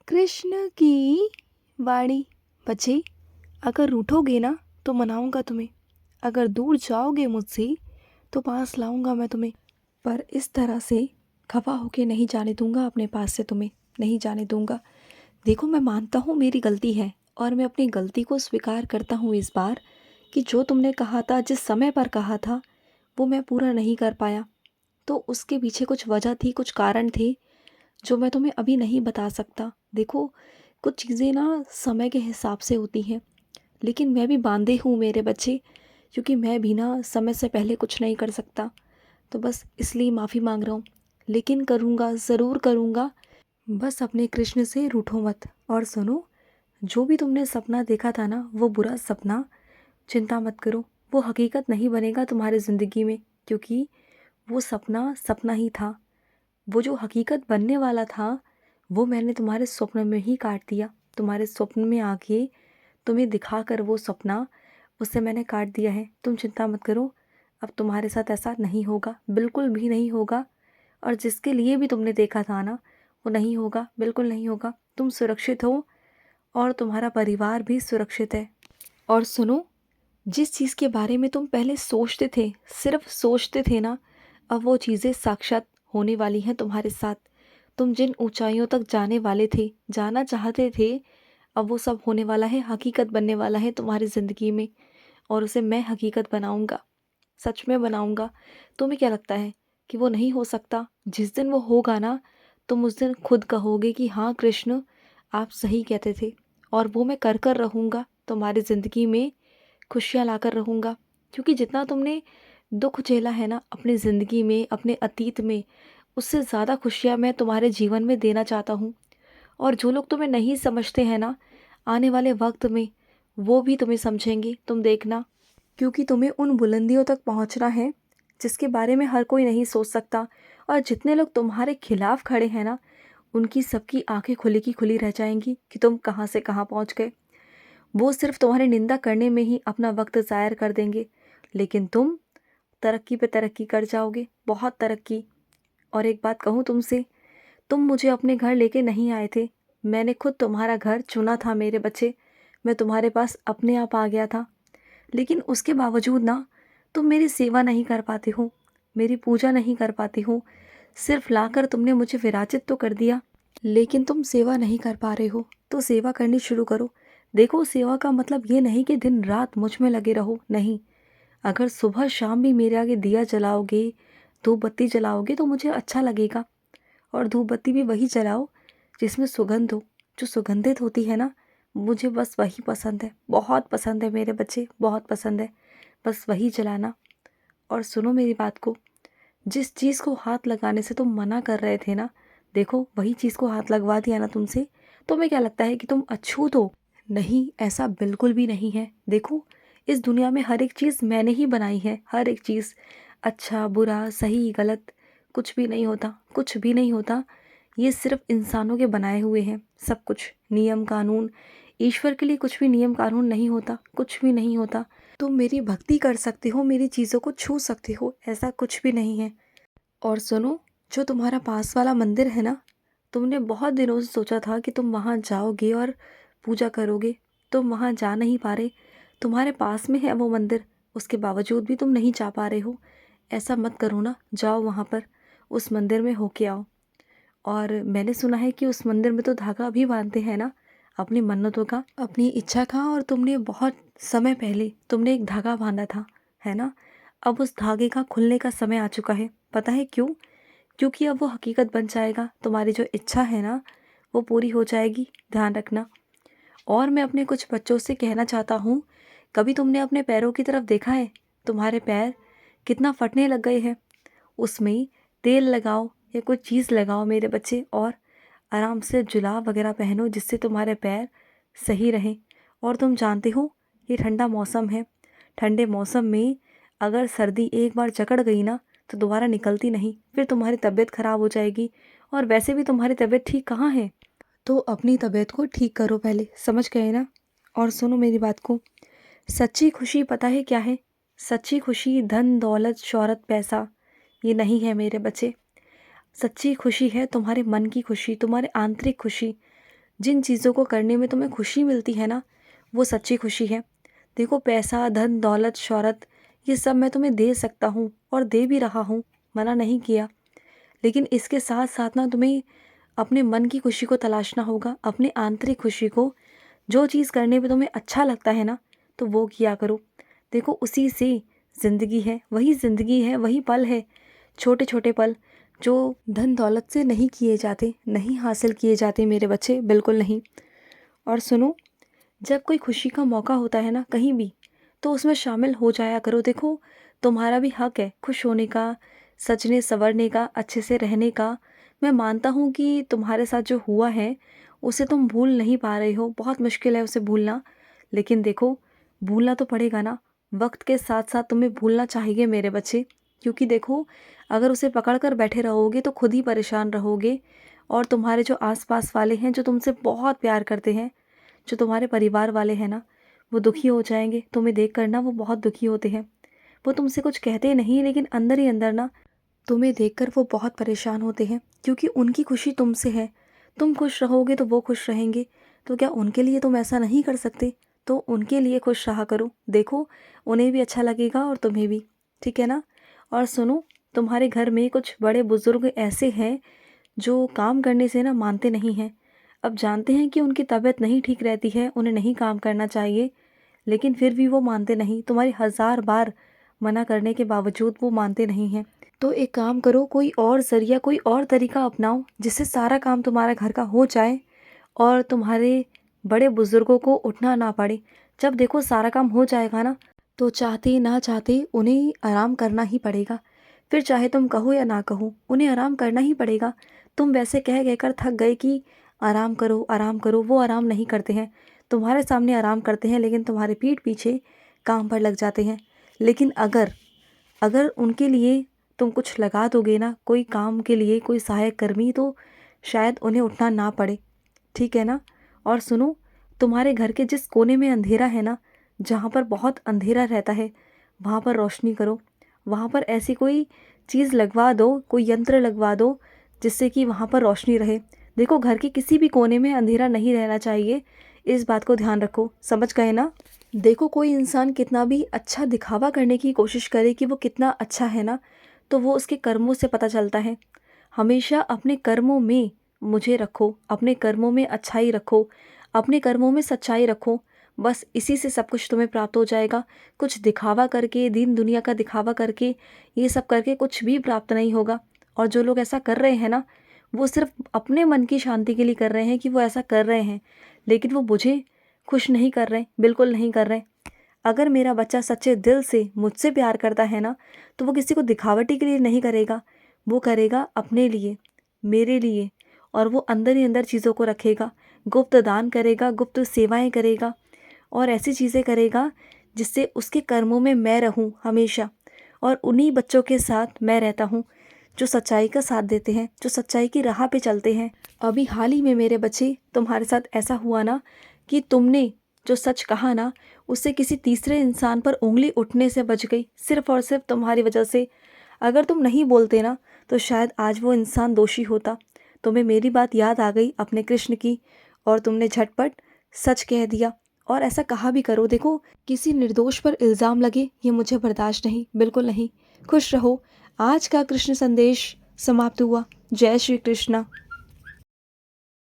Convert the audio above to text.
कृष्ण की वाणी। बच्चे, अगर रूठोगे ना तो मनाऊंगा तुम्हें, अगर दूर जाओगे मुझसे तो पास लाऊंगा मैं तुम्हें, पर इस तरह से खफा होके नहीं जाने दूंगा अपने पास से, तुम्हें नहीं जाने दूंगा। देखो, मैं मानता हूँ मेरी गलती है और मैं अपनी गलती को स्वीकार करता हूँ इस बार कि जो तुमने कहा था, जिस समय पर कहा था, वो मैं पूरा नहीं कर पाया। तो उसके पीछे कुछ वजह थी, कुछ कारण थे जो मैं तुम्हें अभी नहीं बता सकता। देखो, कुछ चीज़ें ना समय के हिसाब से होती हैं, लेकिन मैं भी बांधे हूँ मेरे बच्चे, क्योंकि मैं भी ना समय से पहले कुछ नहीं कर सकता। तो बस इसलिए माफ़ी मांग रहा हूँ, लेकिन करूँगा, ज़रूर करूँगा। बस अपने कृष्ण से रूठो मत। और सुनो, जो भी तुमने सपना देखा था ना, वो बुरा सपना, चिंता मत करो, वो हकीकत नहीं बनेगा तुम्हारी ज़िंदगी में, क्योंकि वो सपना सपना ही था। वो जो हकीकत बनने वाला था, वो मैंने तुम्हारे स्वप्न में ही काट दिया। तुम्हारे स्वप्न में आके तुम्हें दिखाकर वो सपना, उससे मैंने काट दिया है। तुम चिंता मत करो, अब तुम्हारे साथ ऐसा नहीं होगा, बिल्कुल भी नहीं होगा। और जिसके लिए भी तुमने देखा था ना, वो नहीं होगा, बिल्कुल नहीं होगा। तुम सुरक्षित हो और तुम्हारा परिवार भी सुरक्षित है। और सुनो, जिस चीज़ के बारे में तुम पहले सोचते थे, सिर्फ सोचते थे ना, अब वो चीज़ें साक्षात होने वाली हैं तुम्हारे साथ। तुम जिन ऊंचाइयों तक जाने वाले थे, जाना चाहते थे, अब वो सब होने वाला है, हकीकत बनने वाला है तुम्हारी ज़िंदगी में। और उसे मैं हकीकत बनाऊंगा, सच में बनाऊंगा। तुम्हें क्या लगता है कि वो नहीं हो सकता? जिस दिन वो होगा ना, तुम उस दिन खुद कहोगे कि हाँ कृष्ण, आप सही कहते थे। और वो मैं कर कर रहूँगा तुम्हारी ज़िंदगी में, खुशियाँ लाकर रहूँगा। क्योंकि जितना तुमने दुख झेला है ना अपनी ज़िंदगी में, अपने अतीत में, उससे ज़्यादा खुशियाँ मैं तुम्हारे जीवन में देना चाहता हूँ। और जो लोग तुम्हें नहीं समझते हैं ना, आने वाले वक्त में वो भी तुम्हें समझेंगे, तुम देखना। क्योंकि तुम्हें उन बुलंदियों तक पहुँचना है जिसके बारे में हर कोई नहीं सोच सकता। और जितने लोग तुम्हारे खिलाफ खड़े हैं ना, उनकी सबकी आंखें खुली की खुली रह जाएंगी कि तुम कहाँ से कहाँ पहुँच गए। वो सिर्फ तुम्हारी निंदा करने में ही अपना वक्त ज़ायर कर देंगे, लेकिन तुम तरक्की पे तरक्की कर जाओगे, बहुत तरक्की। और एक बात कहूँ तुमसे, तुम मुझे अपने घर लेके नहीं आए थे, मैंने खुद तुम्हारा घर चुना था मेरे बच्चे। मैं तुम्हारे पास अपने आप आ गया था, लेकिन उसके बावजूद ना, तुम मेरी सेवा नहीं कर पाते हो, मेरी पूजा नहीं कर पाते हो। सिर्फ लाकर तुमने मुझे विराजित तो कर दिया, लेकिन तुम सेवा नहीं कर पा रहे हो। तो सेवा करनी शुरू करो। देखो, सेवा का मतलब ये नहीं कि दिन रात मुझ में लगे रहो, नहीं। अगर सुबह शाम भी मेरे आगे दिया जलाओगे, धूप बत्ती जलाओगे, तो मुझे अच्छा लगेगा। और धूप बत्ती भी वही जलाओ जिसमें सुगंध हो, जो सुगंधित होती है ना, मुझे बस वही पसंद है, बहुत पसंद है मेरे बच्चे, बहुत पसंद है। बस वही जलाना। और सुनो मेरी बात को, जिस चीज़ को हाथ लगाने से तुम मना कर रहे थे ना, देखो वही चीज़ को हाथ लगवा दिया ना तुमसे। तुम्हें क्या लगता है कि तुम अछूत हो? नहीं, ऐसा बिल्कुल भी नहीं है। देखो, इस दुनिया में हर एक चीज़ मैंने ही बनाई है, हर एक चीज़। अच्छा बुरा सही गलत कुछ भी नहीं होता, कुछ भी नहीं होता। ये सिर्फ इंसानों के बनाए हुए हैं सब कुछ, नियम कानून। ईश्वर के लिए कुछ भी नियम कानून नहीं होता, कुछ भी नहीं होता। तुम मेरी भक्ति कर सकते हो, मेरी चीज़ों को छू सकते हो, ऐसा कुछ भी नहीं है। और सुनो, जो तुम्हारा पास वाला मंदिर है ना, तुमने बहुत दिनों से सोचा था कि तुम वहाँ जाओगे और पूजा करोगे। तुम वहाँ जा नहीं पा रहे, तुम्हारे पास में है वो मंदिर, उसके बावजूद भी तुम नहीं जा पा रहे हो। ऐसा मत करो ना, जाओ वहाँ पर, उस मंदिर में होके आओ। और मैंने सुना है कि उस मंदिर में तो धागा भी बांधते हैं ना, अपनी मन्नतों का, अपनी इच्छा का। और तुमने बहुत समय पहले तुमने एक धागा बांधा था, है ना? अब उस धागे का खुलने का समय आ चुका है। पता है क्यों? क्योंकि अब वो हकीकत बन जाएगा, तुम्हारी जो इच्छा है ना, वो पूरी हो जाएगी, ध्यान रखना। और मैं अपने कुछ बच्चों से कहना चाहता हूँ, कभी तुमने अपने पैरों की तरफ देखा है? तुम्हारे पैर कितना फटने लग गए हैं। उसमें तेल लगाओ या कोई चीज़ लगाओ मेरे बच्चे, और आराम से जुलाब वगैरह पहनो जिससे तुम्हारे पैर सही रहें। और तुम जानते हो, ये ठंडा मौसम है, ठंडे मौसम में अगर सर्दी एक बार जकड़ गई ना, तो दोबारा निकलती नहीं, फिर तुम्हारी तबीयत ख़राब हो जाएगी। और वैसे भी तुम्हारी तबीयत ठीक कहाँ है? तो अपनी तबीयत को ठीक करो पहले, समझ गए ना? और सुनो मेरी बात को, सच्ची खुशी पता है क्या है? सच्ची खुशी धन दौलत शोहरत पैसा ये नहीं है मेरे बच्चे। सच्ची खुशी है तुम्हारे मन की खुशी, तुम्हारे आंतरिक खुशी, जिन चीज़ों को करने में तुम्हें खुशी मिलती है ना, वो सच्ची खुशी है। देखो पैसा, धन, दौलत, शोहरत, ये सब मैं तुम्हें दे सकता हूँ और दे भी रहा हूँ, मना नहीं किया। लेकिन इसके साथ साथ ना तुम्हें अपने मन की खुशी को तलाशना होगा, अपने आंतरिक खुशी को। जो चीज़ करने में तुम्हें अच्छा लगता है ना, तो वो किया करो। देखो उसी से ज़िंदगी है, वही ज़िंदगी है, वही पल है, छोटे छोटे पल जो धन दौलत से नहीं किए जाते, नहीं हासिल किए जाते मेरे बच्चे, बिल्कुल नहीं। और सुनो, जब कोई खुशी का मौका होता है ना कहीं भी, तो उसमें शामिल हो जाया करो। देखो तुम्हारा भी हक है खुश होने का, सजने संवरने का, अच्छे से रहने का। मैं मानता हूँ कि तुम्हारे साथ जो हुआ है उसे तुम भूल नहीं पा रहे हो, बहुत मुश्किल है उसे भूलना। लेकिन देखो भूलना तो पड़ेगा ना, वक्त के साथ साथ तुम्हें भूलना चाहिए मेरे बच्चे। क्योंकि देखो अगर उसे पकड़ कर बैठे रहोगे तो खुद ही परेशान रहोगे। और तुम्हारे जो आसपास वाले हैं, जो तुमसे बहुत प्यार करते हैं, जो तुम्हारे परिवार वाले हैं ना, वो दुखी हो जाएंगे तुम्हें देख कर ना, वो बहुत दुखी होते हैं। वो तुमसे कुछ कहते नहीं, लेकिन अंदर ही अंदर ना तुम्हें देखकर वो बहुत परेशान होते हैं, क्योंकि उनकी खुशी तुमसे है। तुम खुश रहोगे तो वो खुश रहेंगे। तो क्या उनके लिए तुम ऐसा नहीं कर सकते? तो उनके लिए खुश रहा करो। देखो उन्हें भी अच्छा लगेगा और तुम्हें भी, ठीक है ना। और सुनो, तुम्हारे घर में कुछ बड़े बुजुर्ग ऐसे हैं जो काम करने से ना मानते नहीं हैं। अब जानते हैं कि उनकी तबीयत नहीं ठीक रहती है, उन्हें नहीं काम करना चाहिए, लेकिन फिर भी वो मानते नहीं। तुम्हारी 1000 बार मना करने के बावजूद वो मानते नहीं हैं। तो एक काम करो, कोई और ज़रिया, कोई और तरीका अपनाओ जिससे सारा काम तुम्हारे घर का हो जाए और तुम्हारे बड़े बुज़ुर्गों को उठना ना पड़े। जब देखो सारा काम हो जाएगा ना, तो चाहते ना चाहते उन्हें आराम करना ही पड़ेगा। फिर चाहे तुम कहो या ना कहो, उन्हें आराम करना ही पड़ेगा। तुम वैसे कह कहकर थक गए कि आराम करो, वो आराम नहीं करते हैं। तुम्हारे सामने आराम करते हैं, लेकिन तुम्हारे पीठ पीछे काम पर लग जाते हैं। लेकिन अगर अगर उनके लिए तुम कुछ लगा दोगे ना, कोई काम के लिए कोई सहायक कर्मी, तो शायद उन्हें उठना ना पड़े, ठीक है ना। और सुनो, तुम्हारे घर के जिस कोने में अंधेरा है ना, जहाँ पर बहुत अंधेरा रहता है, वहाँ पर रोशनी करो। वहाँ पर ऐसी कोई चीज़ लगवा दो, कोई यंत्र लगवा दो जिससे कि वहाँ पर रोशनी रहे। देखो घर के किसी भी कोने में अंधेरा नहीं रहना चाहिए, इस बात को ध्यान रखो, समझ गए ना। देखो कोई इंसान कितना भी अच्छा दिखावा करने की कोशिश करे कि वो कितना अच्छा है ना, तो वो उसके कर्मों से पता चलता है। हमेशा अपने कर्मों में मुझे रखो, अपने कर्मों में अच्छाई रखो, अपने कर्मों में सच्चाई रखो। बस इसी से सब कुछ तुम्हें प्राप्त हो जाएगा। कुछ दिखावा करके, दीन दुनिया का दिखावा करके, ये सब करके कुछ भी प्राप्त नहीं होगा। और जो लोग ऐसा कर रहे हैं ना, वो सिर्फ अपने मन की शांति के लिए कर रहे हैं कि वो ऐसा कर रहे हैं, लेकिन वो मुझे खुश नहीं कर रहे, बिल्कुल नहीं कर रहे। अगर मेरा बच्चा सच्चे दिल से मुझसे प्यार करता है ना, तो वो किसी को दिखावटी के लिए नहीं करेगा, वो करेगा अपने लिए, मेरे लिए। और वो अंदर ही अंदर चीज़ों को रखेगा, गुप्त दान करेगा, गुप्त सेवाएं करेगा, और ऐसी चीज़ें करेगा जिससे उसके कर्मों में मैं रहूं हमेशा। और उन्हीं बच्चों के साथ मैं रहता हूँ जो सच्चाई का साथ देते हैं, जो सच्चाई की राह पे चलते हैं। अभी हाल ही में मेरे बच्चे, तुम्हारे साथ ऐसा हुआ ना कि तुमने जो सच कहा ना, उससे किसी तीसरे इंसान पर उंगली उठने से बच गई, सिर्फ और सिर्फ तुम्हारी वजह से। अगर तुम नहीं बोलते ना, तो शायद आज वो इंसान दोषी होता। तुम्हें मेरी बात याद आ गई अपने कृष्ण की, और तुमने झटपट सच कह दिया। और ऐसा कहा भी करो, देखो किसी निर्दोष पर इल्ज़ाम लगे, ये मुझे बर्दाश्त नहीं, बिल्कुल नहीं। खुश रहो। आज का कृष्ण संदेश समाप्त हुआ। जय श्री कृष्णा।